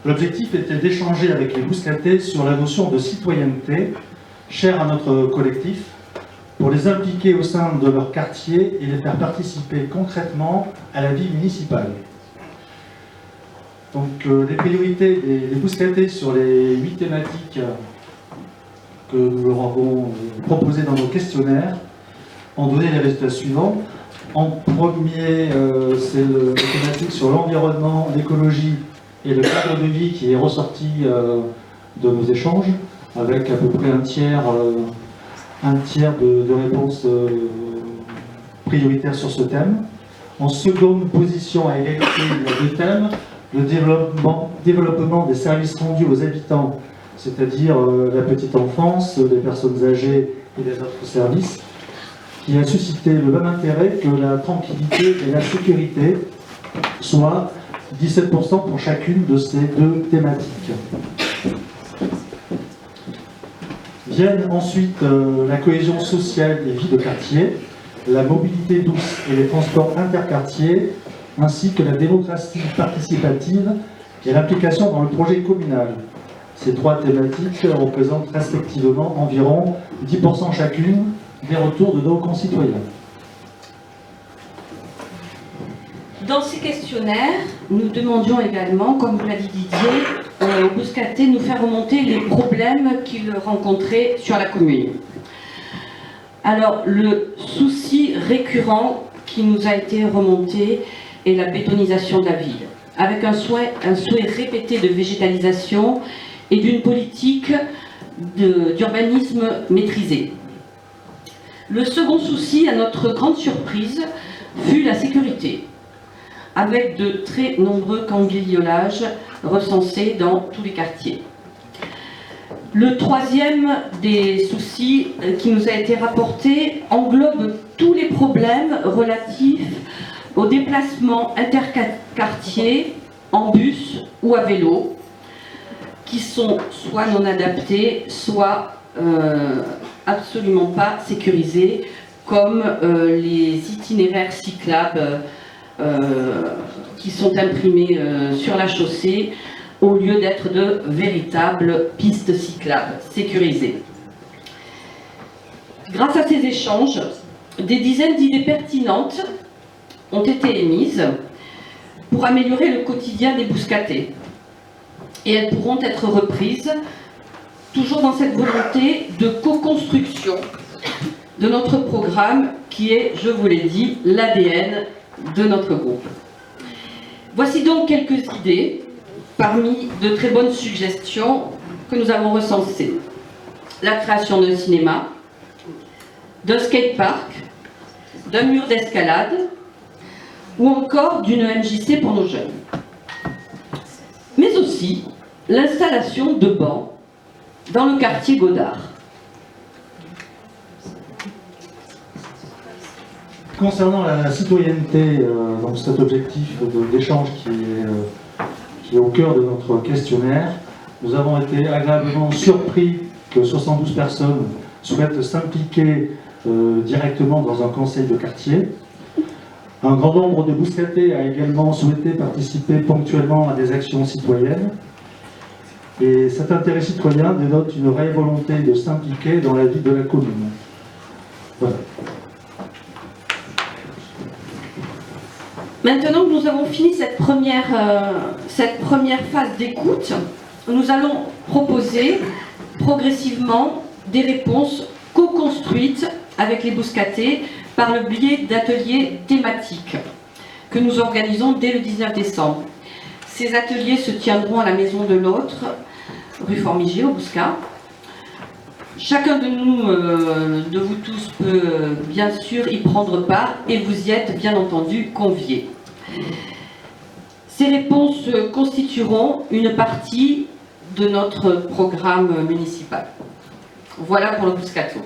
L'objectif était d'échanger avec les Bouscatais sur la notion de citoyenneté, chère à notre collectif, pour les impliquer au sein de leur quartier et les faire participer concrètement à la vie municipale. Donc les priorités des Bouscatais sur les 8 thématiques que nous leur avons proposées dans nos questionnaires ont donné les résultats suivants. En premier, c'est la thématique sur l'environnement, l'écologie et le cadre de vie qui est ressorti de nos échanges, avec à peu près un tiers de réponses prioritaires sur ce thème. En seconde position, à égalité, il y a 2 thèmes. Le développement des services rendus aux habitants, c'est-à-dire la petite enfance, les personnes âgées et les autres services, qui a suscité le même intérêt que la tranquillité et la sécurité, soit 17% pour chacune de ces 2 thématiques. Viennent ensuite la cohésion sociale des vies de quartier, la mobilité douce et les transports interquartiers, ainsi que la démocratie participative et l'implication dans le projet communal. Ces 3 thématiques représentent respectivement environ 10% chacune des retours de nos concitoyens. Dans ces questionnaires, nous demandions également, comme vous l'a dit Didier, aux Bouscatais de nous faire remonter les problèmes qu'ils rencontraient sur la commune. Alors, le souci récurrent qui nous a été remonté est la bétonisation de la ville, avec un souhait répété de végétalisation et d'une politique d'urbanisme maîtrisée. Le second souci, à notre grande surprise, fut la sécurité, avec de très nombreux cambriolages recensés dans tous les quartiers. Le troisième des soucis qui nous a été rapporté englobe tous les problèmes relatifs aux déplacements interquartiers en bus ou à vélo, qui sont soit non adaptés, soit absolument pas sécurisés, comme les itinéraires cyclables qui sont imprimés sur la chaussée au lieu d'être de véritables pistes cyclables sécurisées. Grâce à ces échanges, des dizaines d'idées pertinentes ont été émises pour améliorer le quotidien des Bouscatais. Et elles pourront être reprises toujours dans cette volonté de co-construction de notre programme qui est, je vous l'ai dit, l'ADN de notre groupe. Voici donc quelques idées parmi de très bonnes suggestions que nous avons recensées. La création d'un cinéma, d'un skatepark, d'un mur d'escalade ou encore d'une MJC pour nos jeunes. Mais aussi l'installation de bancs dans le quartier Godard. Concernant la citoyenneté, donc cet objectif d'échange qui est au cœur de notre questionnaire, nous avons été agréablement surpris que 72 personnes souhaitent s'impliquer directement dans un conseil de quartier. Un grand nombre de Bouscatais a également souhaité participer ponctuellement à des actions citoyennes. Et cet intérêt citoyen dénote une réelle volonté de s'impliquer dans la vie de la commune. Voilà. Maintenant que nous avons fini cette première phase d'écoute, nous allons proposer progressivement des réponses co-construites avec les Bouscatais par le biais d'ateliers thématiques que nous organisons dès le 19 décembre. Ces ateliers se tiendront à la Maison de l'Autre, rue Formigé, au Bouscat. Chacun de nous, de vous tous, peut bien sûr y prendre part et vous y êtes bien entendu conviés. Ces réponses constitueront une partie de notre programme municipal. Voilà pour le Bouscatour.